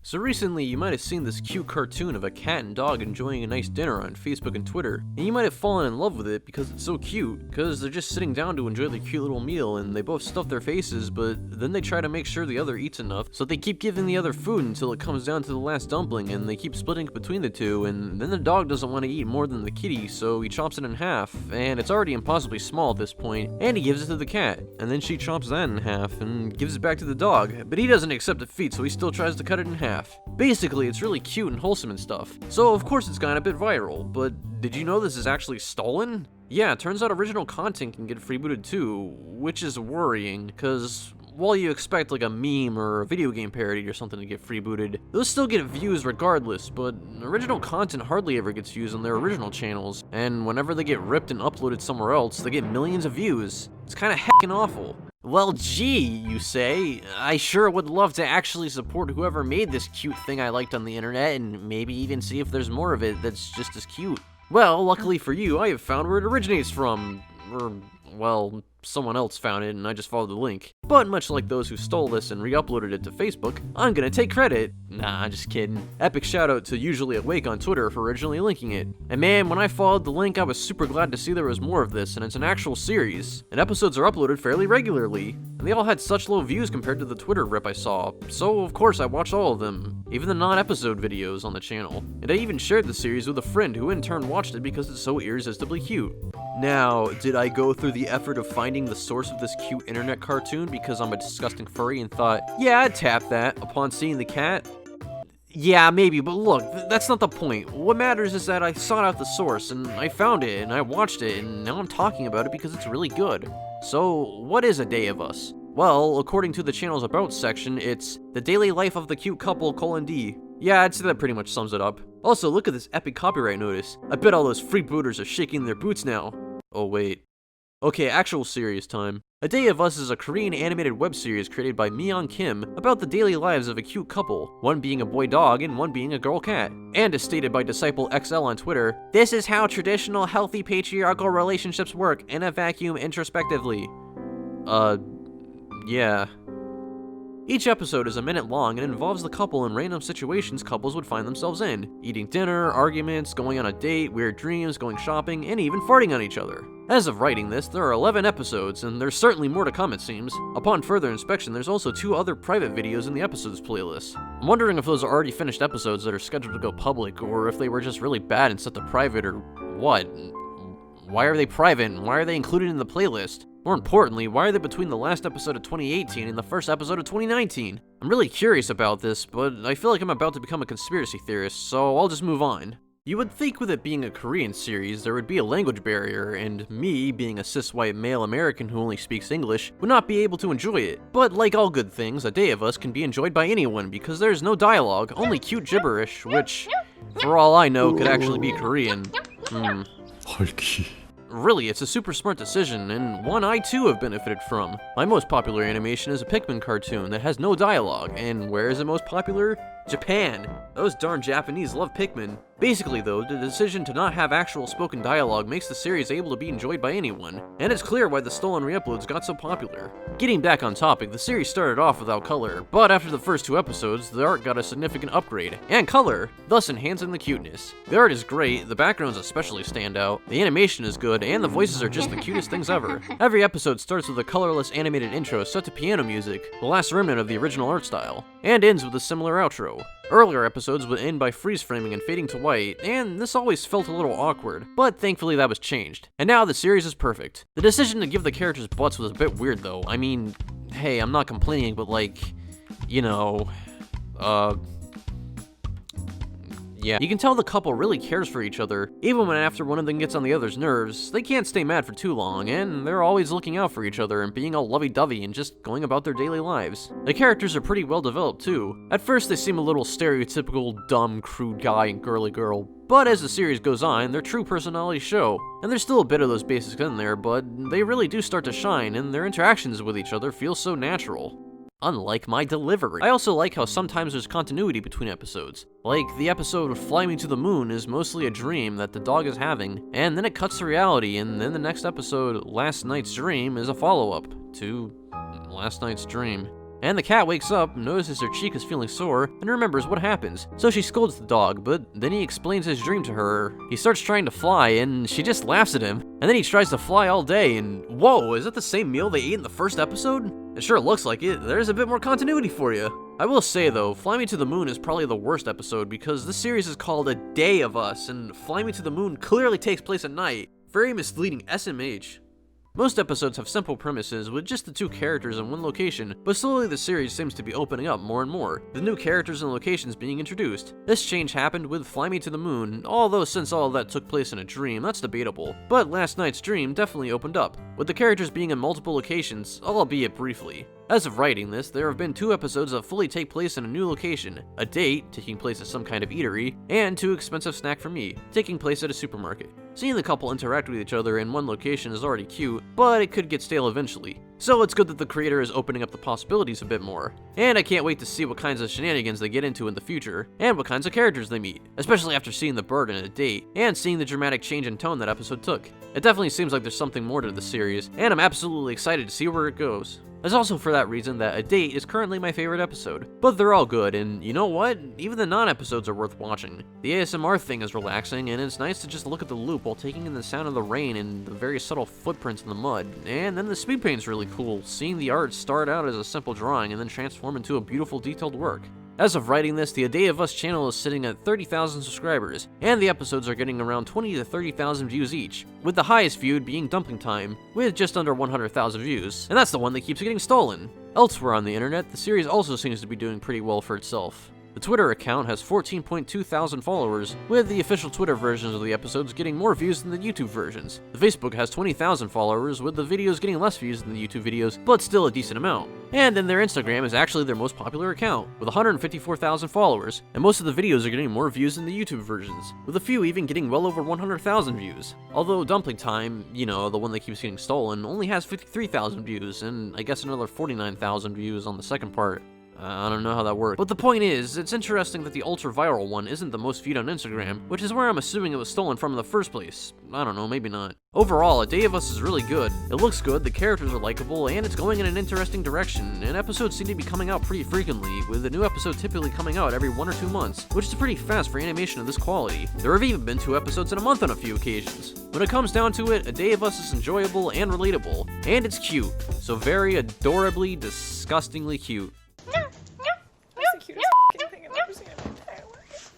So recently you might have seen this cute cartoon of a cat and dog enjoying a nice dinner on Facebook and Twitter, and you might have fallen in love with it because it's so cute, because they're just sitting down to enjoy their cute little meal and they both stuff their faces, but then they try to make sure the other eats enough, so they keep giving the other food until it comes down to the last dumpling and they keep splitting between the two, and then the dog doesn't want to eat more than the kitty, so he chops it in half, and it's already impossibly small at this point, and he gives it to the cat, and then she chops that in half and gives it back to the dog, but he doesn't accept defeat, so he still tries to cut it in half. Basically, it's really cute and wholesome and stuff. So of course it's gone a bit viral, but did you know this is actually stolen? Yeah, it turns out original content can get freebooted too, which is worrying, cause while you expect like a meme or a video game parody or something to get freebooted, those still get views regardless, but original content hardly ever gets views on their original channels, and whenever they get ripped and uploaded somewhere else, they get millions of views. It's kinda heckin' awful. Well, gee, you say, I sure would love to actually support whoever made this cute thing I liked on the internet and maybe even see if there's more of it that's just as cute. Well, luckily for you, I have found where it originates from, or, well, someone else found it and I just followed the link. But much like those who stole this and re-uploaded it to Facebook, I'm gonna take credit. Nah, just kidding. Epic shoutout to Usually Awake on Twitter for originally linking it. And man, when I followed the link, I was super glad to see there was more of this, and it's an actual series. And episodes are uploaded fairly regularly. And they all had such low views compared to the Twitter rip I saw, so of course I watched all of them, even the non-episode videos on the channel. And I even shared the series with a friend who in turn watched it because it's so irresistibly cute. Now, did I go through the effort of finding the source of this cute internet cartoon because I'm a disgusting furry and thought, yeah, I'd tap that upon seeing the cat? Yeah, maybe, but look, that's not the point. What matters is that I sought out the source, and I found it, and I watched it, and now I'm talking about it because it's really good. So, what is A Day of Us? Well, according to the channel's About section, it's the daily life of the cute couple, :D. Yeah, I'd say that pretty much sums it up. Also, look at this epic copyright notice. I bet all those freebooters are shaking their boots now. Oh, wait. Okay, actual serious time. A Day of Us is a Korean animated web series created by Myung Kim about the daily lives of a cute couple, one being a boy dog and one being a girl cat. And as stated by Disciple XL on Twitter, this is how traditional healthy patriarchal relationships work in a vacuum introspectively. Yeah. Each episode is a minute long and involves the couple in random situations couples would find themselves in. Eating dinner, arguments, going on a date, weird dreams, going shopping, and even farting on each other. As of writing this, there are 11 episodes, and there's certainly more to come it seems. Upon further inspection, there's also 2 other private videos in the episodes playlist. I'm wondering if those are already finished episodes that are scheduled to go public, or if they were just really bad and set to private, or what? Why are they private, and why are they included in the playlist? More importantly, why are they between the last episode of 2018 and the first episode of 2019? I'm really curious about this, but I feel like I'm about to become a conspiracy theorist, so I'll just move on. You would think with it being a Korean series, there would be a language barrier, and me, being a cis-white male American who only speaks English, would not be able to enjoy it. But like all good things, A Day of Us can be enjoyed by anyone because there's no dialogue, only cute gibberish, which, for all I know, could actually be Korean. Really, it's a super smart decision, and one I too have benefited from. My most popular animation is a Pikmin cartoon that has no dialogue, and where is it most popular? Japan! Those darn Japanese love Pikmin. Basically though, the decision to not have actual spoken dialogue makes the series able to be enjoyed by anyone, and it's clear why the stolen reuploads got so popular. Getting back on topic, the series started off without color, but after the first 2 episodes, the art got a significant upgrade, and color, thus enhancing the cuteness. The art is great, the backgrounds especially stand out, the animation is good, and the voices are just the cutest things ever. Every episode starts with a colorless animated intro set to piano music, the last remnant of the original art style, and ends with a similar outro. Earlier episodes would end by freeze framing and fading to white, and this always felt a little awkward, but thankfully that was changed. And now the series is perfect. The decision to give the characters butts was a bit weird though. I mean, hey, I'm not complaining, but like, you know, yeah. You can tell the couple really cares for each other, even when after one of them gets on the other's nerves, they can't stay mad for too long, and they're always looking out for each other and being all lovey-dovey and just going about their daily lives. The characters are pretty well developed too. At first they seem a little stereotypical, dumb, crude guy and girly girl, but as the series goes on, their true personalities show. And there's still a bit of those basics in there, but they really do start to shine, and their interactions with each other feel so natural. Unlike my delivery. I also like how sometimes there's continuity between episodes. Like, the episode Fly Me to the Moon is mostly a dream that the dog is having, and then it cuts to reality, and then the next episode, Last Night's Dream, is a follow-up to Last Night's Dream. And the cat wakes up, notices her cheek is feeling sore, and remembers what happens. So she scolds the dog, but then he explains his dream to her. He starts trying to fly, and she just laughs at him. And then he tries to fly all day, and whoa, is that the same meal they ate in the first episode? It sure looks like it. There's a bit more continuity for you. I will say though, Fly Me to the Moon is probably the worst episode because this series is called A Day of Us, and Fly Me to the Moon clearly takes place at night. Very misleading SMH. Most episodes have simple premises with just the two characters in one location, but slowly the series seems to be opening up more and more, with new characters and locations being introduced. This change happened with Fly Me to the Moon, although since all of that took place in a dream, that's debatable. But last night's dream definitely opened up, with the characters being in multiple locations, albeit briefly. As of writing this, there have been 2 episodes that fully take place in a new location, a date, taking place at some kind of eatery, and Too Expensive Snack for Me, taking place at a supermarket. Seeing the couple interact with each other in one location is already cute, but it could get stale eventually. So it's good that the creator is opening up the possibilities a bit more. And I can't wait to see what kinds of shenanigans they get into in the future, and what kinds of characters they meet, especially after seeing the bird in a date, and seeing the dramatic change in tone that episode took. It definitely seems like there's something more to the series, and I'm absolutely excited to see where it goes. It's also for that reason that A Date is currently my favorite episode, but they're all good, and you know what? Even the non-episodes are worth watching. The ASMR thing is relaxing, and it's nice to just look at the loop while taking in the sound of the rain and the very subtle footprints in the mud. And then the speed paint's really cool, seeing the art start out as a simple drawing and then transform into a beautiful detailed work. As of writing this, the A Day of Us channel is sitting at 30,000 subscribers, and the episodes are getting around 20 to 30,000 views each, with the highest viewed being Dumpling Time, with just under 100,000 views, and that's the one that keeps getting stolen. Elsewhere on the internet, the series also seems to be doing pretty well for itself. The Twitter account has 14.2 thousand followers, with the official Twitter versions of the episodes getting more views than the YouTube versions. The Facebook has 20,000 followers, with the videos getting less views than the YouTube videos, but still a decent amount. And then their Instagram is actually their most popular account, with 154,000 followers, and most of the videos are getting more views than the YouTube versions, with a few even getting well over 100,000 views. Although Dumpling Time, you know, the one that keeps getting stolen, only has 53,000 views, and I guess another 49,000 views on the second part. I don't know how that works. But the point is, it's interesting that the ultra-viral one isn't the most viewed on Instagram, which is where I'm assuming it was stolen from in the first place. I don't know, maybe not. Overall, A Day of Us is really good. It looks good, the characters are likable, and it's going in an interesting direction, and episodes seem to be coming out pretty frequently, with a new episode typically coming out every 1 or 2 months, which is pretty fast for animation of this quality. There have even been 2 episodes in a month on a few occasions. When it comes down to it, A Day of Us is enjoyable and relatable, and it's cute. So very adorably, disgustingly cute. That's the cutest f***ing thing I've ever seen in my entire life.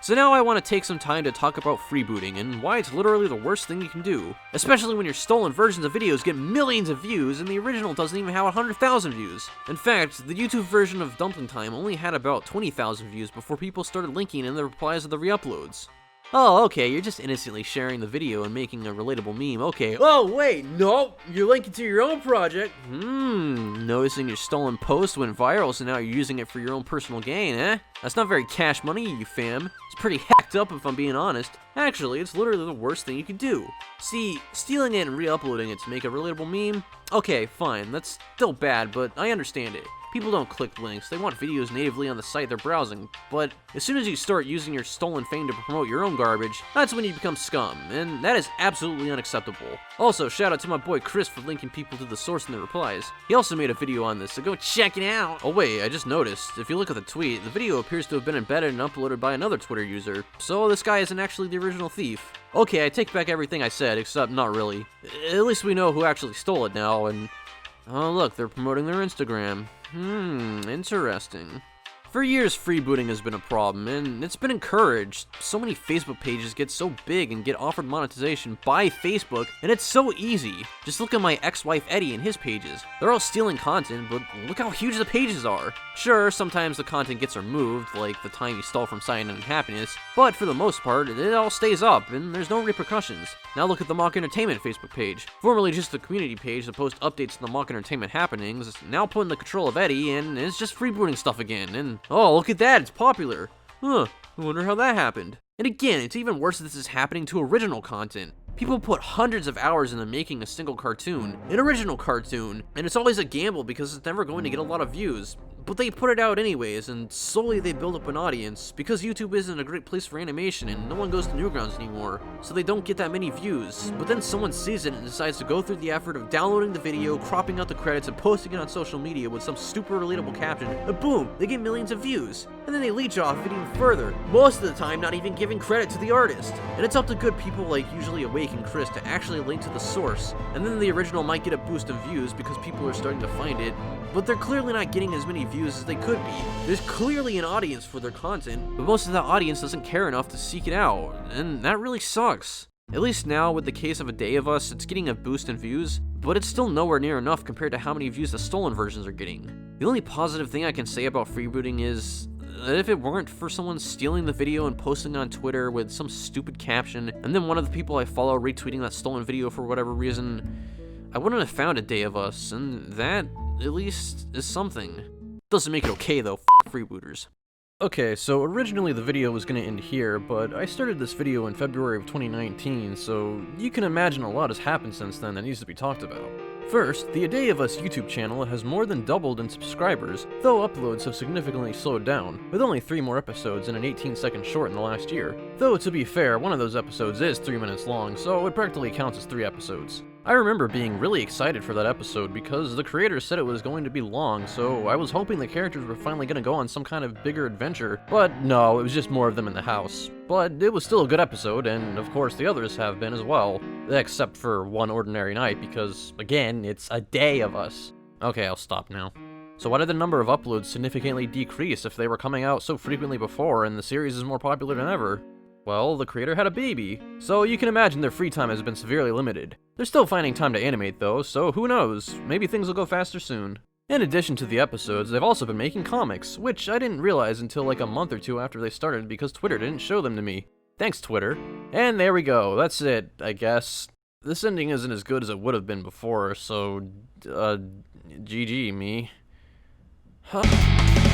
So now I want to take some time to talk about freebooting and why it's literally the worst thing you can do. Especially when your stolen versions of videos get millions of views and the original doesn't even have 100,000 views. In fact, the YouTube version of Dumpling Time only had about 20,000 views before people started linking in the replies of the reuploads. Oh, okay, you're just innocently sharing the video and making a relatable meme, okay. Oh, wait, no, you're linking to your own project. Noticing your stolen post went viral, so now you're using it for your own personal gain, eh? That's not very cash money, you fam. It's pretty hacked up if I'm being honest. Actually, it's literally the worst thing you can do. See, stealing it and re-uploading it to make a relatable meme? Okay, fine, that's still bad, but I understand it. People don't click links, they want videos natively on the site they're browsing, but as soon as you start using your stolen fame to promote your own garbage, that's when you become scum, and that is absolutely unacceptable. Also, shout out to my boy Chris for linking people to the source in the replies. He also made a video on this, so go check it out! Oh wait, I just noticed, if you look at the tweet, the video appears to have been embedded and uploaded by another Twitter user, so this guy isn't actually the original thief. Okay, I take back everything I said, except not really. At least we know who actually stole it now, and... oh look, they're promoting their Instagram. Interesting. For years, freebooting has been a problem, and it's been encouraged. So many Facebook pages get so big and get offered monetization by Facebook, and it's so easy. Just look at my ex-wife Eddie and his pages. They're all stealing content, but look how huge the pages are. Sure, sometimes the content gets removed, like the time you stole from Cyan and Happiness, but for the most part, it all stays up, and there's no repercussions. Now look at the Mock Entertainment Facebook page. Formerly just a community page that posts updates to the Mock Entertainment happenings, now put in the control of Eddie, and it's just freebooting stuff again, and oh, look at that, it's popular. Huh, I wonder how that happened. And again, it's even worse that this is happening to original content. People put hundreds of hours into making a single cartoon, an original cartoon, and it's always a gamble because it's never going to get a lot of views. But they put it out anyways, and slowly they build up an audience, because YouTube isn't a great place for animation and no one goes to Newgrounds anymore, so they don't get that many views. But then someone sees it and decides to go through the effort of downloading the video, cropping out the credits, and posting it on social media with some super relatable caption, and boom, they get millions of views. And then they leech off it even further, most of the time not even giving credit to the artist. And it's up to good people like Usually Awake and Chris to actually link to the source, and then the original might get a boost of views because people are starting to find it, but they're clearly not getting as many views as they could be. There's clearly an audience for their content, but most of the audience doesn't care enough to seek it out, and that really sucks. At least now, with the case of A Day of Us, it's getting a boost in views, but it's still nowhere near enough compared to how many views the stolen versions are getting. The only positive thing I can say about freebooting is that if it weren't for someone stealing the video and posting on Twitter with some stupid caption, and then one of the people I follow retweeting that stolen video for whatever reason, I wouldn't have found A Day of Us, and that, at least, is something. Doesn't make it okay though, freebooters. Okay, so originally the video was gonna end here, but I started this video in February of 2019, so you can imagine a lot has happened since then that needs to be talked about. First, the A Day of Us YouTube channel has more than doubled in subscribers, though uploads have significantly slowed down, with only 3 more episodes and an 18-second short in the last year. Though, to be fair, one of those episodes is 3 minutes long, so it practically counts as 3 episodes. I remember being really excited for that episode because the creators said it was going to be long, so I was hoping the characters were finally gonna go on some kind of bigger adventure, but no, it was just more of them in the house. But it was still a good episode, and of course the others have been as well, except for One Ordinary Night because, again, it's A Day of Us. Okay, I'll stop now. So why did the number of uploads significantly decrease if they were coming out so frequently before and the series is more popular than ever? Well, the creator had a baby, so you can imagine their free time has been severely limited. They're still finding time to animate though, so who knows, maybe things will go faster soon. In addition to the episodes, they've also been making comics, which I didn't realize until like a month or 2 after they started because Twitter didn't show them to me. Thanks, Twitter. And there we go, that's it, I guess. This ending isn't as good as it would have been before, so, GG me. Huh?